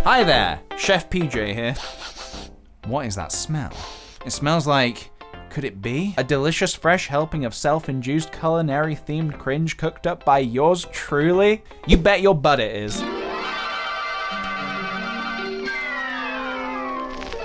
Hi there, Chef PJ here. What is that smell? It smells like, could it be? A delicious fresh helping of self-induced culinary themed cringe cooked up by yours truly? You bet your butt it is.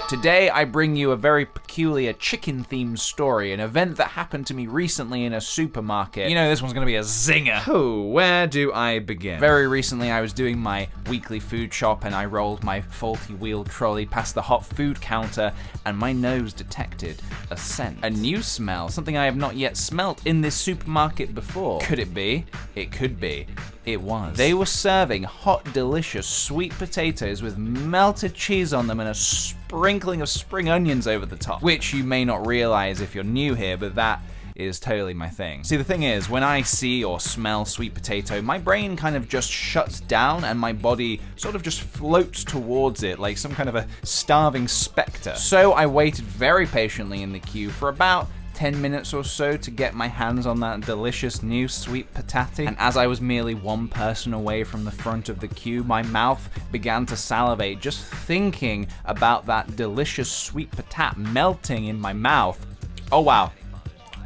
Today, I bring you a very peculiar chicken-themed story, an event that happened to me recently in a supermarket. You know, this one's gonna be a zinger. Oh, where do I begin? Very recently, I was doing my weekly food shop and I rolled my faulty wheeled trolley past the hot food counter and my nose detected a scent. A new smell, something I have not yet smelt in this supermarket before. Could it be? It could be. It was. They were serving hot, delicious sweet potatoes with melted cheese on them and a sprinkling of spring onions over the top. Which you may not realize if you're new here, but that is totally my thing. See, the thing is, when I see or smell sweet potato, my brain kind of just shuts down and my body sort of just floats towards it like some kind of a starving specter. So I waited very patiently in the queue for about 10 minutes or so to get my hands on that delicious new sweet potato. And as I was merely one person away from the front of the queue, my mouth began to salivate just thinking about that delicious sweet potato melting in my mouth. Oh wow.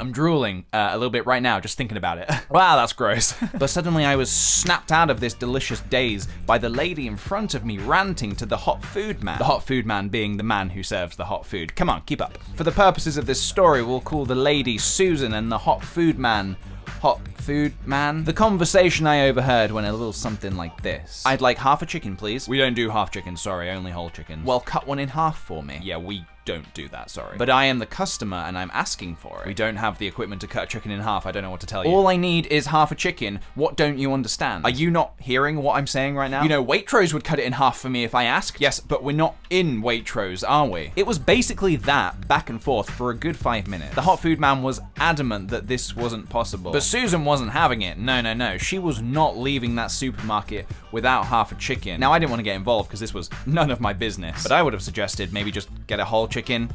I'm drooling a little bit right now just thinking about it. Wow, that's gross. But suddenly I was snapped out of this delicious daze by the lady in front of me ranting to the hot food man. The hot food man being the man who serves the hot food. Come on, keep up. For the purposes of this story, we'll call the lady Susan and the hot food man Hot food man. The conversation I overheard went a little something like this. I'd like half a chicken, please. We don't do half chicken, sorry, only whole chicken. Well, cut one in half for me. Yeah, we don't do that, sorry. But I am the customer and I'm asking for it. We don't have the equipment to cut a chicken in half, I don't know what to tell you. All I need is half a chicken. What don't you understand? Are you not hearing what I'm saying right now? You know, Waitrose would cut it in half for me if I asked. Yes, but we're not in Waitrose, are we? It was basically that, back and forth, for a good 5 minutes. The hot food man was adamant that this wasn't possible. But Susan wasn't having it. No. She was not leaving that supermarket without half a chicken. Now, I didn't want to get involved because this was none of my business. But I would have suggested maybe just get a whole chicken,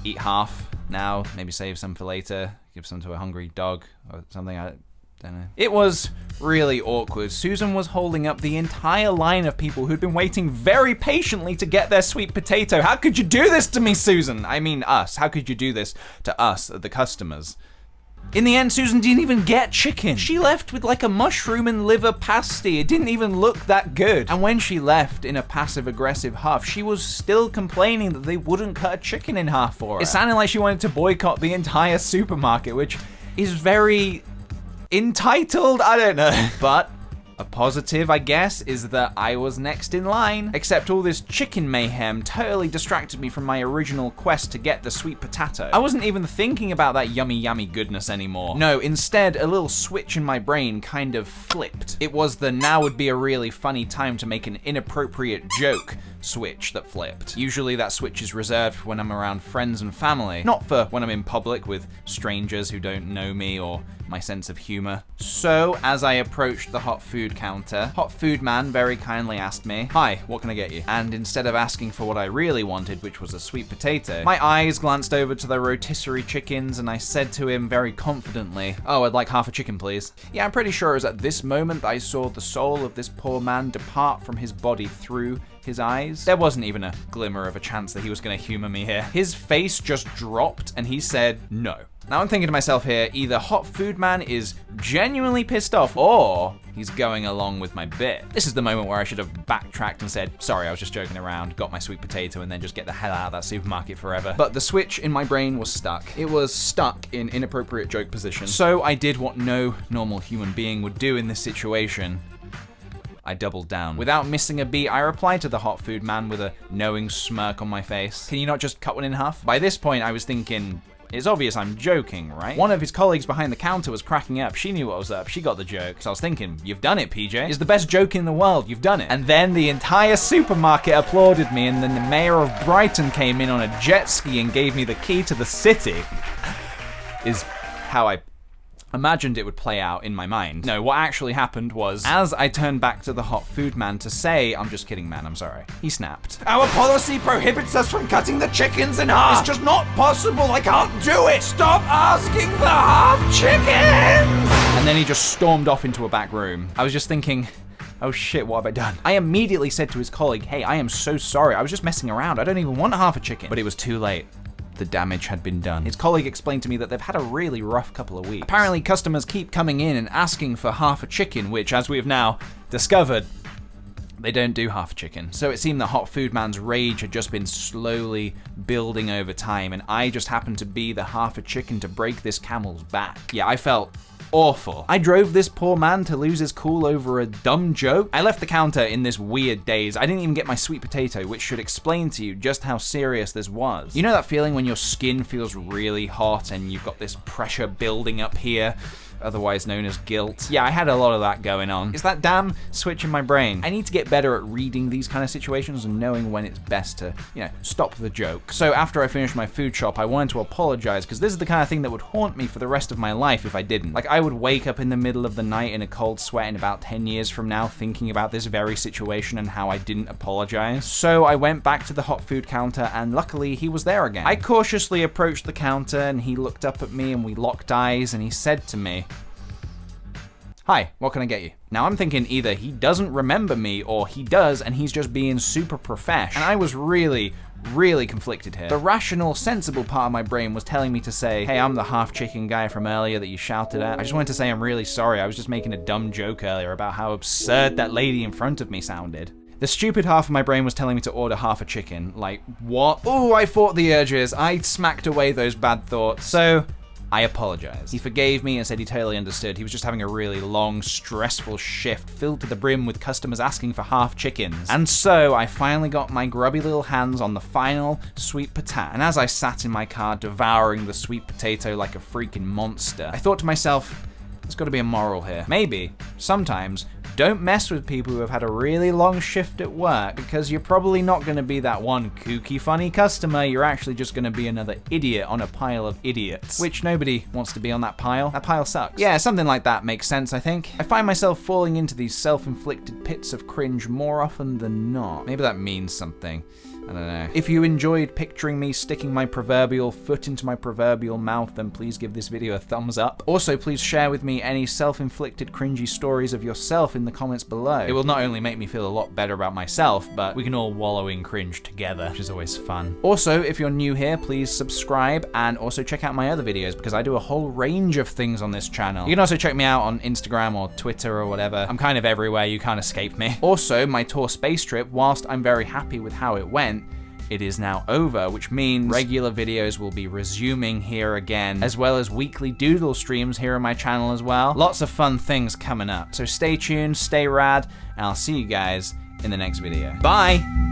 eat half now, maybe save some for later, give some to a hungry dog or something, I don't know. It was really awkward. Susan was holding up the entire line of people who'd been waiting very patiently to get their sweet potato. How could you do this to me, Susan? I mean us. How could you do this to us, the customers? In the end, Susan didn't even get chicken. She left with like a mushroom and liver pasty. It didn't even look that good. And when she left in a passive-aggressive huff, she was still complaining that they wouldn't cut a chicken in half for her. It sounded like she wanted to boycott the entire supermarket, which is very entitled, I don't know. But a positive, I guess, is that I was next in line. Except all this chicken mayhem totally distracted me from my original quest to get the sweet potato. I wasn't even thinking about that yummy goodness anymore. No, instead, a little switch in my brain kind of flipped. It was the now would be a really funny time to make an inappropriate joke switch that flipped. Usually that switch is reserved for when I'm around friends and family, not for when I'm in public with strangers who don't know me or my sense of humor. So, as I approached the hot food counter, hot food man very kindly asked me, "Hi, what can I get you?" And instead of asking for what I really wanted, which was a sweet potato, my eyes glanced over to the rotisserie chickens and I said to him very confidently, "Oh, I'd like half a chicken, please." Yeah, I'm pretty sure it was at this moment that I saw the soul of this poor man depart from his body through his eyes. There wasn't even a glimmer of a chance that he was gonna humor me here. His face just dropped and he said no. Now I'm thinking to myself here, either hot food man is genuinely pissed off or he's going along with my bit. This is the moment where I should have backtracked and said, sorry, I was just joking around, got my sweet potato, and then just get the hell out of that supermarket forever. But the switch in my brain was stuck. It was stuck in inappropriate joke position. So I did what no normal human being would do in this situation. I doubled down. Without missing a beat, I replied to the hot food man with a knowing smirk on my face. Can you not just cut one in half? By this point, I was thinking, it's obvious I'm joking, right? One of his colleagues behind the counter was cracking up. She knew what was up. She got the joke. So I was thinking, you've done it, PJ. It's the best joke in the world. You've done it. And then the entire supermarket applauded me, and then the mayor of Brighton came in on a jet ski and gave me the key to the city. Is how I imagined it would play out in my mind. No, what actually happened was, as I turned back to the hot food man to say, I'm just kidding, man, I'm sorry, he snapped. Our policy prohibits us from cutting the chickens in half. It's just not possible, I can't do it. Stop asking for half chickens! And then he just stormed off into a back room. I was just thinking, Oh shit, what have I done? I immediately said to his colleague, hey, I am so sorry. I was just messing around. I don't even want half a chicken. But it was too late. The damage had been done. His colleague explained to me that they've had a really rough couple of weeks. Apparently, customers keep coming in and asking for half a chicken, which, as we have now discovered, they don't do half a chicken. So it seemed the hot food man's rage had just been slowly building over time, and I just happened to be the half a chicken to break this camel's back. Yeah, I felt awful. I drove this poor man to lose his cool over a dumb joke. I left the counter in this weird daze. I didn't even get my sweet potato, which should explain to you just how serious this was. You know that feeling when your skin feels really hot and you've got this pressure building up here? Otherwise known as guilt. Yeah, I had a lot of that going on. It's that damn switch in my brain. I need to get better at reading these kind of situations and knowing when it's best to, stop the joke. So after I finished my food shop, I wanted to apologize because this is the kind of thing that would haunt me for the rest of my life if I didn't. Like, I would wake up in the middle of the night in a cold sweat in about 10 years from now thinking about this very situation and how I didn't apologize. So I went back to the hot food counter and luckily he was there again. I cautiously approached the counter and he looked up at me and we locked eyes and he said to me, "Hi, what can I get you?" Now I'm thinking either he doesn't remember me or he does and he's just being super profesh. And I was really conflicted here. The rational, sensible part of my brain was telling me to say, hey, I'm the half chicken guy from earlier that you shouted at. I just wanted to say I'm really sorry. I was just making a dumb joke earlier about how absurd that lady in front of me sounded. The stupid half of my brain was telling me to order half a chicken. Like, what? Oh, I fought the urges. I smacked away those bad thoughts. So I apologized. He forgave me and said he totally understood. He was just having a really long, stressful shift filled to the brim with customers asking for half chickens. And so I finally got my grubby little hands on the final sweet potato. And as I sat in my car devouring the sweet potato like a freaking monster, I thought to myself, there's got to be a moral here. Maybe, sometimes, don't mess with people who have had a really long shift at work because you're probably not going to be that one kooky funny customer. You're actually just going to be another idiot on a pile of idiots, which nobody wants to be on that pile. That pile sucks. Yeah, something like that makes sense, I think. I find myself falling into these self-inflicted pits of cringe more often than not. Maybe that means something. I don't know. If you enjoyed picturing me sticking my proverbial foot into my proverbial mouth, then please give this video a thumbs up. Also, please share with me any self-inflicted cringy stories of yourself in the comments below. It will not only make me feel a lot better about myself, but we can all wallow in cringe together, which is always fun. Also, if you're new here, please subscribe and also check out my other videos because I do a whole range of things on this channel. You can also check me out on Instagram or Twitter or whatever. I'm kind of everywhere, you can't escape me. Also, my tour space trip, whilst I'm very happy with how it went, it is now over, which means regular videos will be resuming here again, as well as weekly doodle streams here on my channel as well. Lots of fun things coming up. So stay tuned, stay rad, and I'll see you guys in the next video. Bye!